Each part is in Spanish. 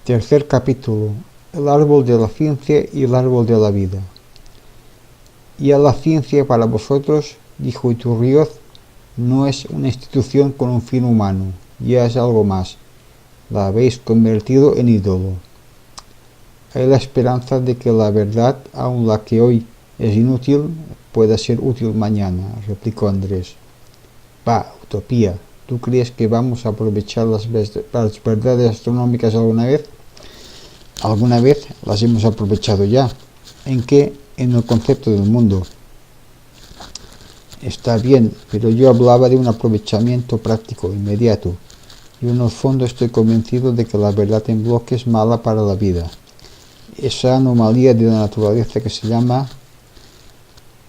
Tercer capítulo: el árbol de la ciencia y el árbol de la vida. Y a la ciencia para vosotros, dijo Iturrioz, no es una institución con un fin humano, ya es algo más. La habéis convertido en ídolo. Hay la esperanza de que la verdad, aun la que hoy es inútil, pueda ser útil mañana, replicó Andrés. Bah, utopía. ¿Tú crees que vamos a aprovechar las verdades astronómicas alguna vez? Alguna vez las hemos aprovechado ya. ¿En qué? En el concepto del mundo. Está bien, pero yo hablaba de un aprovechamiento práctico, inmediato. Yo en el fondo estoy convencido de que la verdad en bloque es mala para la vida. Esa anomalía de la naturaleza que se llama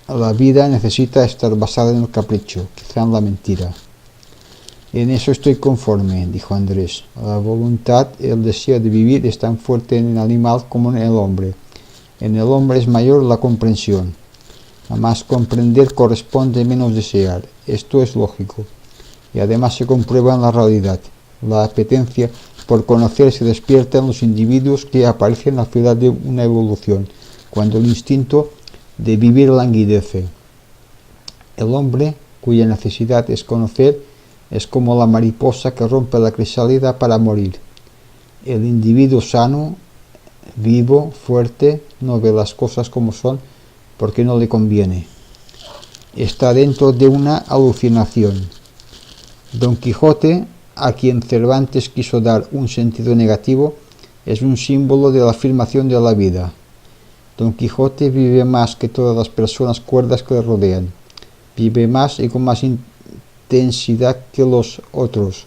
la vida necesita estar basada en el capricho, quizá en la mentira. En eso estoy conforme, dijo Andrés. La voluntad, el deseo de vivir es tan fuerte en el animal como en el hombre. En el hombre es mayor la comprensión. A más comprender corresponde menos desear. Esto es lógico. Y además se comprueba en la realidad. La apetencia por conocer se despierta en los individuos que aparecen al final de una evolución, cuando el instinto de vivir languidece. El hombre, cuya necesidad es conocer, es como la mariposa que rompe la crisálida para morir. El individuo sano, vivo, fuerte, no ve las cosas como son porque no le conviene. Está dentro de una alucinación. Don Quijote, a quien Cervantes quiso dar un sentido negativo, es un símbolo de la afirmación de la vida. Don Quijote vive más que todas las personas cuerdas que le rodean. Vive más y con más intensidad que los otros.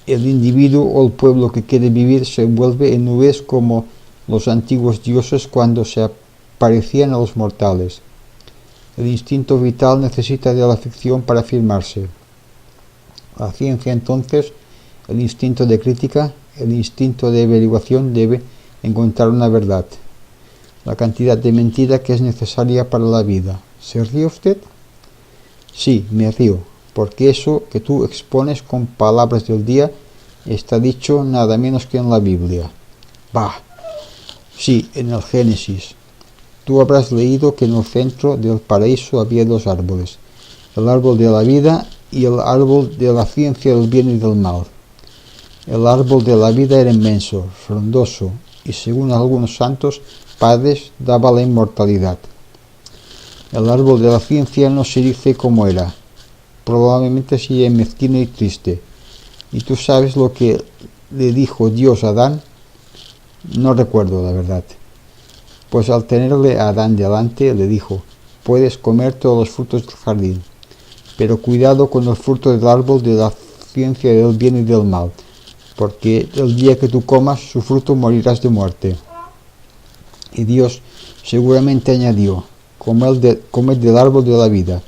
El individuo o el pueblo que quiere vivir se envuelve en nubes como los antiguos dioses cuando se parecían a los mortales. El instinto vital necesita de la ficción para afirmarse. La ciencia, entonces, el instinto de crítica, el instinto de averiguación debe encontrar una verdad, la cantidad de mentira que es necesaria para la vida. ¿Se ríe usted? Sí, me río, porque eso que tú expones con palabras del día está dicho nada menos que en la Biblia. Bah, sí, en el Génesis. Tú habrás leído que en el centro del paraíso había dos árboles, el árbol de la vida y el árbol de la ciencia del bien y del mal. El árbol de la vida era inmenso, frondoso, y según algunos santos padres daba la inmortalidad. El árbol de la ciencia no se dice cómo era, probablemente sería mezquino y triste. ¿Y tú sabes lo que le dijo Dios a Adán? No recuerdo, la verdad. Pues al tenerle a Adán delante, le dijo: puedes comer todos los frutos del jardín, pero cuidado con el fruto del árbol de la ciencia del bien y del mal, porque el día que tú comas su fruto morirás de muerte. Y Dios seguramente añadió: comed del árbol de la vida,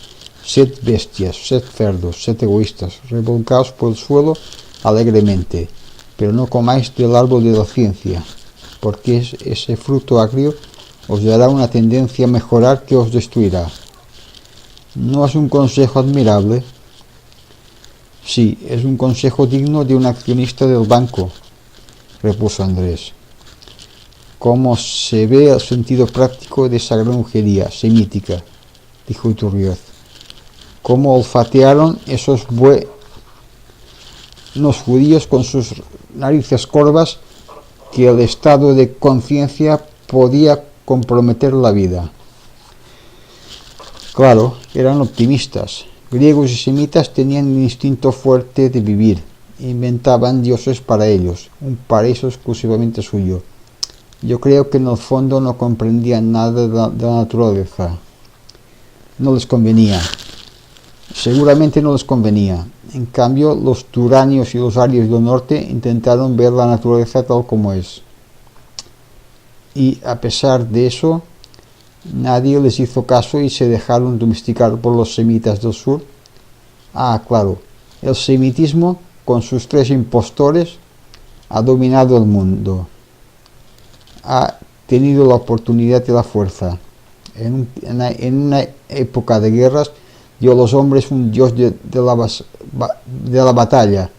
sed bestias, sed cerdos, sed egoístas, revolcaos por el suelo alegremente, pero no comáis del árbol de la ciencia, porque ese fruto agrio os dará una tendencia a mejorar que os destruirá. ¿No es un consejo admirable? Sí, es un consejo digno de un accionista del banco, repuso Andrés. ¿Cómo se ve el sentido práctico de esa granjería semítica?, dijo Iturrioz. ¿Cómo olfatearon esos buenos judíos con sus narices corvas que el estado de conciencia podía comprometer la vida? Claro, eran optimistas. Griegos y semitas tenían un instinto fuerte de vivir. Inventaban dioses para ellos, un paraíso exclusivamente suyo. Yo creo que en el fondo no comprendían nada de la naturaleza. No les convenía. Seguramente no les convenía. En cambio, los turanios y los arios del norte intentaron ver la naturaleza tal como es. Y a pesar de eso, nadie les hizo caso y se dejaron domesticar por los semitas del sur. Ah, claro, el semitismo, con sus tres impostores, ha dominado el mundo. Ha tenido la oportunidad y la fuerza. En una época de guerras dio a los hombres un dios de la batalla,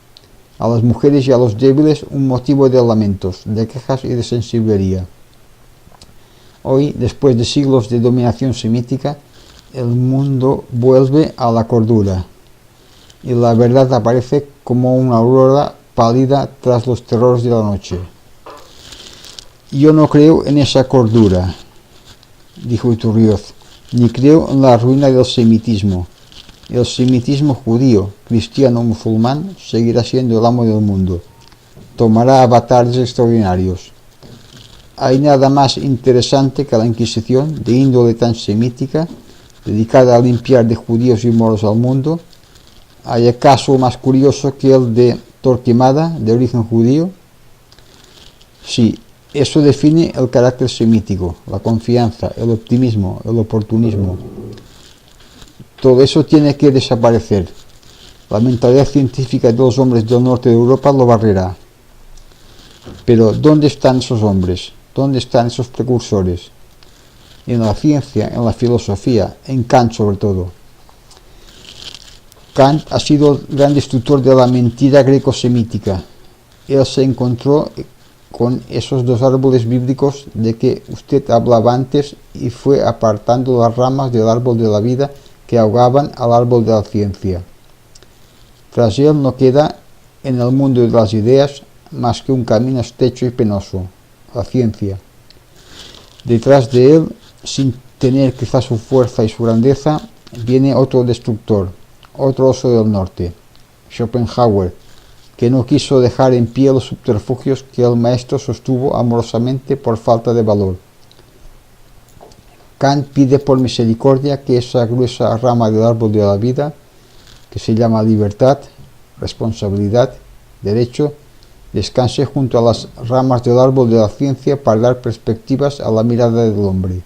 a las mujeres y a los débiles un motivo de lamentos, de quejas y de sensiblería. Hoy, después de siglos de dominación semítica, el mundo vuelve a la cordura y la verdad aparece como una aurora pálida tras los terrores de la noche. Yo no creo en esa cordura, dijo Iturrioz, ni creo en la ruina del semitismo. El semitismo judío, cristiano, musulmán seguirá siendo el amo del mundo. Tomará avatares extraordinarios. ¿Hay nada más interesante que la Inquisición, de índole tan semítica, dedicada a limpiar de judíos y moros al mundo? ¿Hay acaso más curioso que el de Torquemada, de origen judío? Sí, eso define el carácter semítico, la confianza, el optimismo, el oportunismo. Todo eso tiene que desaparecer. La mentalidad científica de los hombres del norte de Europa lo barrerá. Pero ¿dónde están esos hombres? ¿Dónde están esos precursores? En la ciencia, en la filosofía, en Kant sobre todo. Kant ha sido el gran destructor de la mentira greco-semítica. Él se encontró con esos dos árboles bíblicos de que usted hablaba antes y fue apartando las ramas del árbol de la vida que ahogaban al árbol de la ciencia. Tras él no queda en el mundo de las ideas más que un camino estrecho y penoso, la ciencia. Detrás de él, sin tener quizá su fuerza y su grandeza, viene otro destructor, otro oso del norte, Schopenhauer, que no quiso dejar en pie los subterfugios que el maestro sostuvo amorosamente por falta de valor. Kant pide por misericordia que esa gruesa rama del árbol de la vida, que se llama libertad, responsabilidad, derecho, descanse junto a las ramas del árbol de la ciencia para dar perspectivas a la mirada del hombre.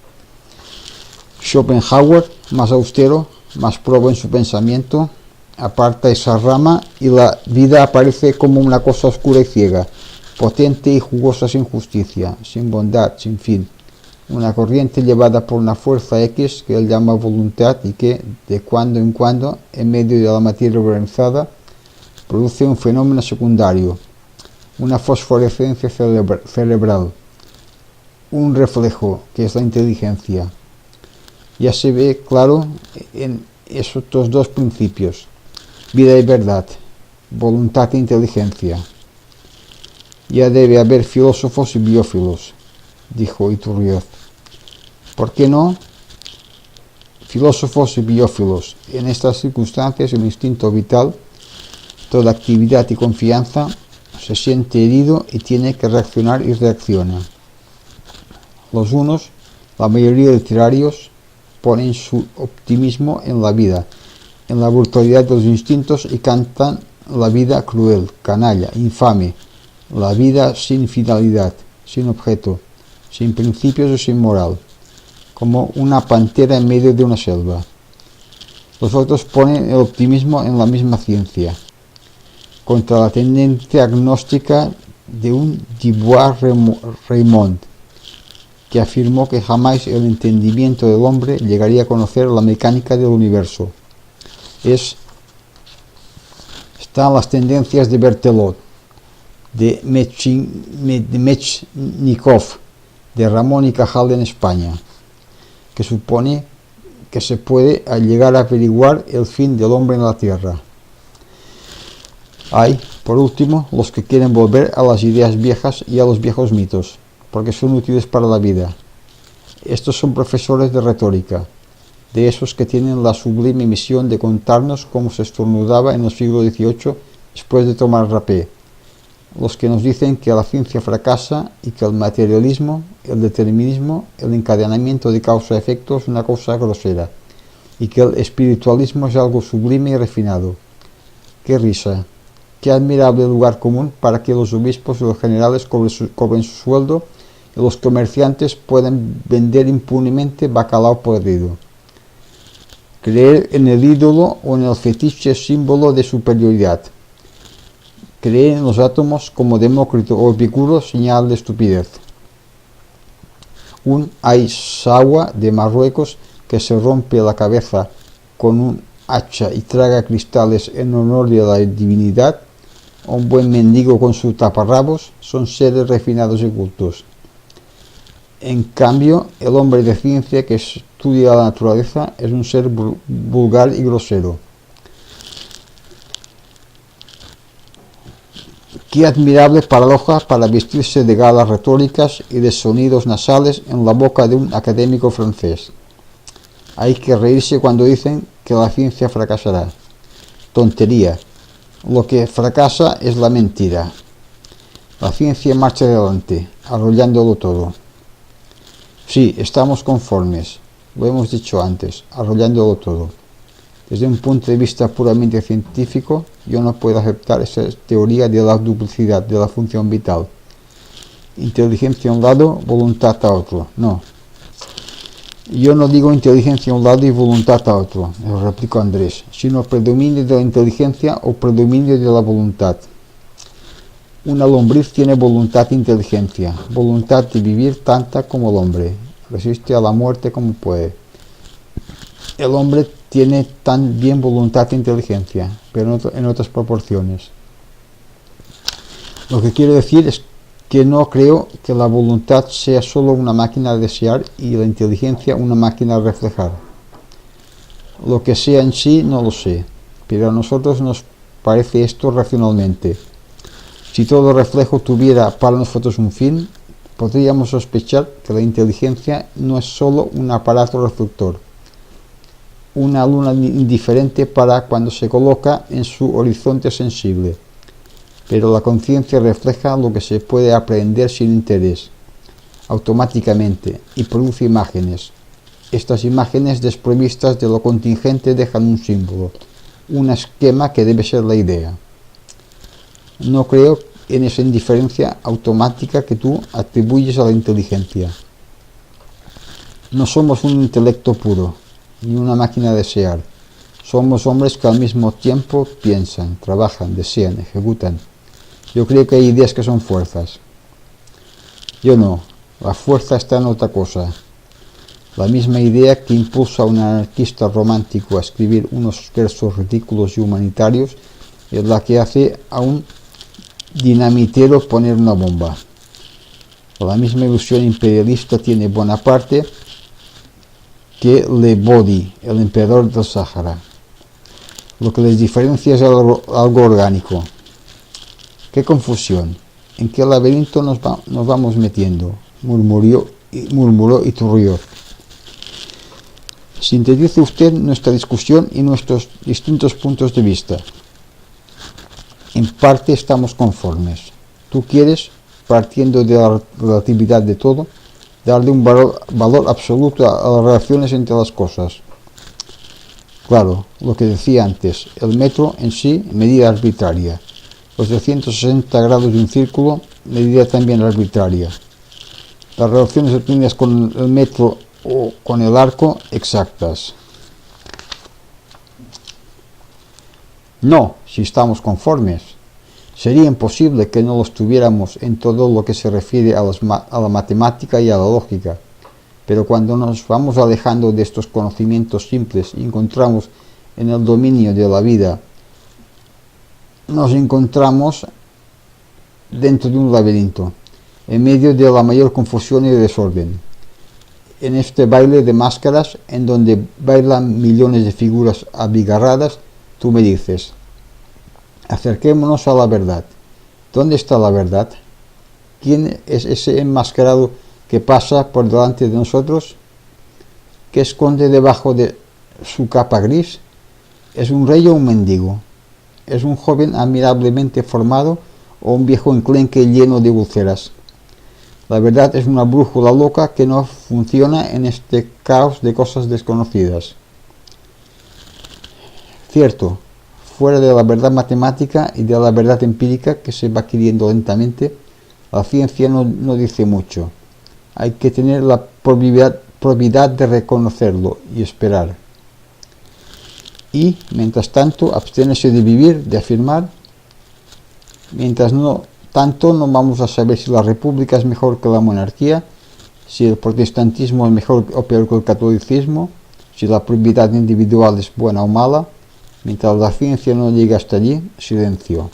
Schopenhauer, más austero, más probo en su pensamiento, aparta esa rama y la vida aparece como una cosa oscura y ciega, potente y jugosa sin justicia, sin bondad, sin fin. Una corriente llevada por una fuerza X que él llama voluntad y que, de cuando en cuando, en medio de la materia organizada, produce un fenómeno secundario, una fosforescencia cerebral, un reflejo que es la inteligencia. Ya se ve claro en esos dos principios, vida y verdad, voluntad e inteligencia. Ya debe haber filósofos y biófilos, dijo Iturrioz. ¿Por qué no? Filósofos y biófilos. En estas circunstancias el instinto vital, toda actividad y confianza, se siente herido y tiene que reaccionar y reacciona. Los unos, la mayoría de literarios, ponen su optimismo en la vida, en la brutalidad de los instintos y cantan la vida cruel, canalla, infame, la vida sin finalidad, sin objeto, sin principios y sin moral, como una pantera en medio de una selva. Los otros ponen el optimismo en la misma ciencia, contra la tendencia agnóstica de un Dubois-Reymond, que afirmó que jamás el entendimiento del hombre llegaría a conocer la mecánica del universo. Están las tendencias de Berthelot, de Mechnikov, de Ramón y Cajal en España, que supone que se puede llegar a averiguar el fin del hombre en la Tierra. Hay, por último, los que quieren volver a las ideas viejas y a los viejos mitos, porque son útiles para la vida. Estos son profesores de retórica, de esos que tienen la sublime misión de contarnos cómo se estornudaba en el siglo XVIII después de tomar rapé, los que nos dicen que la ciencia fracasa y que el materialismo, el determinismo, el encadenamiento de causa-efecto es una cosa grosera, y que el espiritualismo es algo sublime y refinado. ¡Qué risa! ¡Qué admirable lugar común para que los obispos y los generales cobren su sueldo y los comerciantes puedan vender impunemente bacalao podrido! Creer en el ídolo o en el fetiche símbolo de superioridad. Creer en los átomos como Demócrito o Epicuro, señal de estupidez. Un Aisawa de Marruecos que se rompe la cabeza con un hacha y traga cristales en honor de la divinidad, o un buen mendigo con su taparrabos son seres refinados y cultos. En cambio, el hombre de ciencia que estudia la naturaleza es un ser vulgar y grosero. Qué admirable paradoja para vestirse de galas retóricas y de sonidos nasales en la boca de un académico francés. Hay que reírse cuando dicen que la ciencia fracasará. Tontería. Lo que fracasa es la mentira. La ciencia marcha adelante, arrollándolo todo. Sí, estamos conformes, lo hemos dicho antes, arrollándolo todo. Desde un punto de vista puramente científico, yo no puedo aceptar esa teoría de la duplicidad de la función vital. Inteligencia a un lado, voluntad a otro. No. Yo no digo inteligencia a un lado y voluntad a otro, lo replicó Andrés, sino predominio de la inteligencia o predominio de la voluntad. Una lombriz tiene voluntad e inteligencia, voluntad de vivir tanta como el hombre, resiste a la muerte como puede. El hombre tiene también voluntad e inteligencia, pero en otras proporciones. Lo que quiero decir es que no creo que la voluntad sea solo una máquina de desear y la inteligencia una máquina de reflejar. Lo que sea en sí no lo sé, pero a nosotros nos parece esto racionalmente. Si todo reflejo tuviera para nosotros un fin, podríamos sospechar que la inteligencia no es solo un aparato reflector, una luna indiferente para cuando se coloca en su horizonte sensible, pero la conciencia refleja lo que se puede aprehender sin interés, automáticamente, y produce imágenes. Estas imágenes desprovistas de lo contingente dejan un símbolo, un esquema que debe ser la idea. No creo en esa indiferencia automática que tú atribuyes a la inteligencia. No somos un intelecto puro, ni una máquina de desear. Somos hombres que al mismo tiempo piensan, trabajan, desean, ejecutan. Yo creo que hay ideas que son fuerzas. Yo no, la fuerza está en otra cosa. La misma idea que impulsa a un anarquista romántico a escribir unos versos ridículos y humanitarios es la que hace a un dinamitero poner una bomba. La misma ilusión imperialista tiene Bonaparte que Le Body, el emperador del Sáhara. Lo que les diferencia es algo orgánico. ¡Qué confusión! ¿En qué laberinto nos vamos metiendo?, murmuró Iturrioz. Sintetice usted nuestra discusión y nuestros distintos puntos de vista. En parte estamos conformes. Tú quieres, partiendo de la relatividad de todo, darle un valor absoluto a las relaciones entre las cosas. Claro, lo que decía antes, el metro en sí, medida arbitraria. Los 360 grados de un círculo, medida también arbitraria. Las relaciones obtenidas con el metro o con el arco, exactas. No, si estamos conformes. Sería imposible que no los tuviéramos en todo lo que se refiere a la matemática y a la lógica. Pero cuando nos vamos alejando de estos conocimientos simples y encontramos en el dominio de la vida, nos encontramos dentro de un laberinto, en medio de la mayor confusión y desorden. En este baile de máscaras, en donde bailan millones de figuras abigarradas, tú me dices: acerquémonos a la verdad. ¿Dónde está la verdad? ¿Quién es ese enmascarado que pasa por delante de nosotros? ¿Qué esconde debajo de su capa gris? ¿Es un rey o un mendigo? ¿Es un joven admirablemente formado o un viejo enclenque lleno de úlceras? La verdad es una brújula loca que no funciona en este caos de cosas desconocidas. Cierto, fuera de la verdad matemática y de la verdad empírica que se va adquiriendo lentamente, la ciencia no dice mucho. Hay que tener la probidad de reconocerlo y esperar. Y, mientras tanto, abstenerse de vivir, de afirmar. Mientras tanto, no vamos a saber si la república es mejor que la monarquía, si el protestantismo es mejor o peor que el catolicismo, si la probidad individual es buena o mala. Mientras la ciencia no llegue hasta allí, silencio.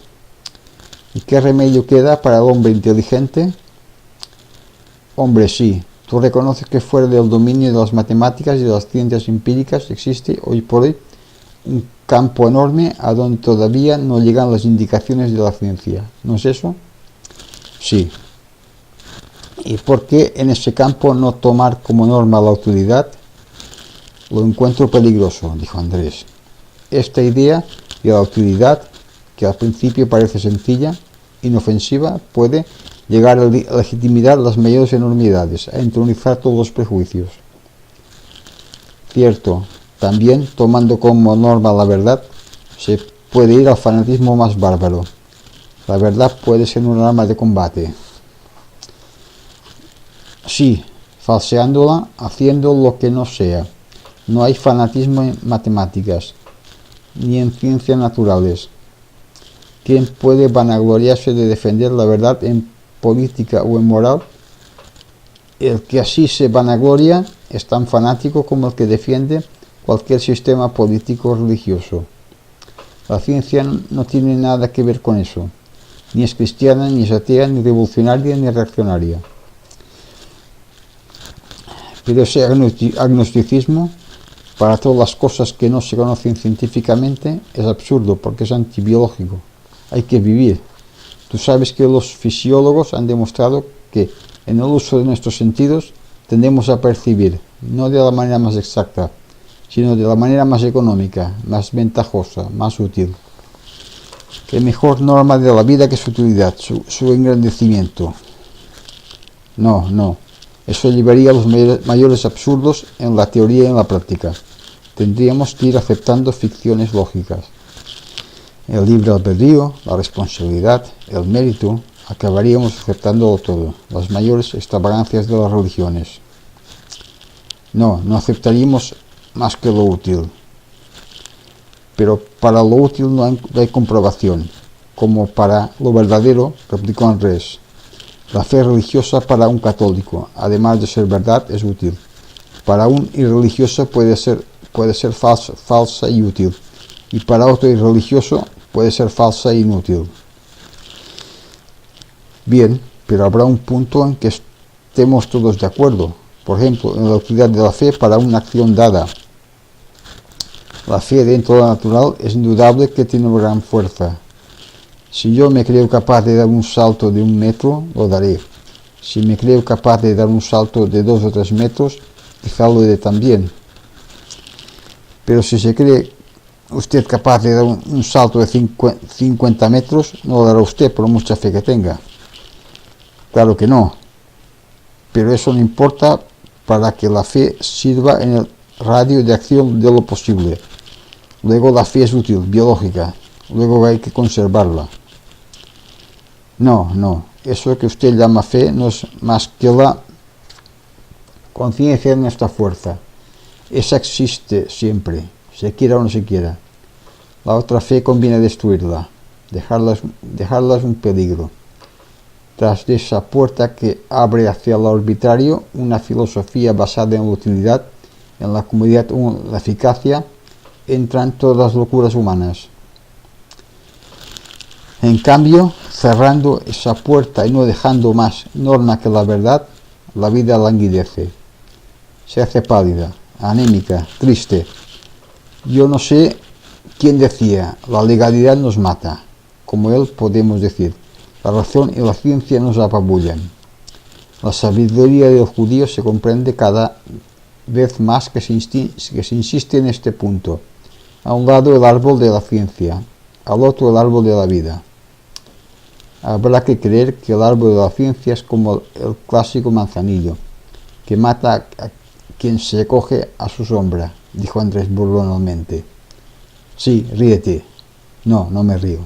¿Y qué remedio queda para el hombre inteligente? Hombre, sí. Tú reconoces que fuera del dominio de las matemáticas y de las ciencias empíricas existe hoy por hoy un campo enorme a donde todavía no llegan las indicaciones de la ciencia. ¿No es eso? Sí. ¿Y por qué en ese campo no tomar como norma la autoridad? Lo encuentro peligroso, dijo Andrés. Esta idea de la autoridad, que al principio parece sencilla, inofensiva, puede llegar a legitimar las mayores enormidades, a entronizar todos los prejuicios. Cierto, también, tomando como norma la verdad, se puede ir al fanatismo más bárbaro. La verdad puede ser un arma de combate. Sí, falseándola, haciendo lo que no sea. No hay fanatismo en matemáticas, ni en ciencias naturales. ¿Quién puede vanagloriarse de defender la verdad en política o en moral? El que así se vanagloria es tan fanático como el que defiende cualquier sistema político o religioso. La ciencia no tiene nada que ver con eso. Ni es cristiana, ni es atea, ni revolucionaria, ni reaccionaria. Pero ese agnosticismo, para todas las cosas que no se conocen científicamente, es absurdo porque es antibiológico. Hay que vivir. Tú sabes que los fisiólogos han demostrado que en el uso de nuestros sentidos tendemos a percibir, no de la manera más exacta, sino de la manera más económica, más ventajosa, más útil. ¿Qué mejor norma de la vida que su utilidad, su engrandecimiento? No. Eso llevaría a los mayores absurdos en la teoría y en la práctica. Tendríamos que ir aceptando ficciones lógicas. El libre albedrío, la responsabilidad, el mérito, acabaríamos aceptándolo todo, las mayores extravagancias de las religiones. No aceptaríamos más que lo útil. Pero para lo útil no hay comprobación, como para lo verdadero, replicó Andrés. La fe religiosa para un católico, además de ser verdad, es útil. Para un irreligioso puede ser falsa y útil, y para otro irreligioso puede ser falsa e inútil. Bien, pero habrá un punto en que estemos todos de acuerdo, por ejemplo, en la utilidad de la fe para una acción dada. La fe dentro de lo natural es indudable que tiene una gran fuerza. Si yo me creo capaz de dar un salto de 1 metro, lo daré. Si me creo capaz de dar un salto de 2 o 3 metros, quizá lo haré también. Pero si se cree usted capaz de dar un salto de 50 metros, no lo dará usted por mucha fe que tenga. Claro que no. Pero eso no importa para que la fe sirva en el radio de acción de lo posible. Luego la fe es útil, biológica. Luego hay que conservarla. No. Eso que usted llama fe no es más que la conciencia de nuestra fuerza. Esa existe siempre, se quiera o no se quiera. La otra fe conviene destruirla, dejarla es un peligro. Tras de esa puerta que abre hacia lo arbitrario, una filosofía basada en la utilidad, en la comodidad o en la eficacia, entran todas las locuras humanas. En cambio, cerrando esa puerta y no dejando más norma que la verdad, la vida languidece. Se hace pálida, anémica, triste. Yo no sé quién decía, la legalidad nos mata. Como él podemos decir, la razón y la ciencia nos apabullan. La sabiduría del judío se comprende cada vez más que se insiste en este punto. A un lado el árbol de la ciencia, al otro el árbol de la vida. Habrá que creer que el árbol de la ciencia es como el clásico manzanillo, que mata a quien se coge a su sombra, dijo Andrés burlonamente. Sí, ríete. No me río.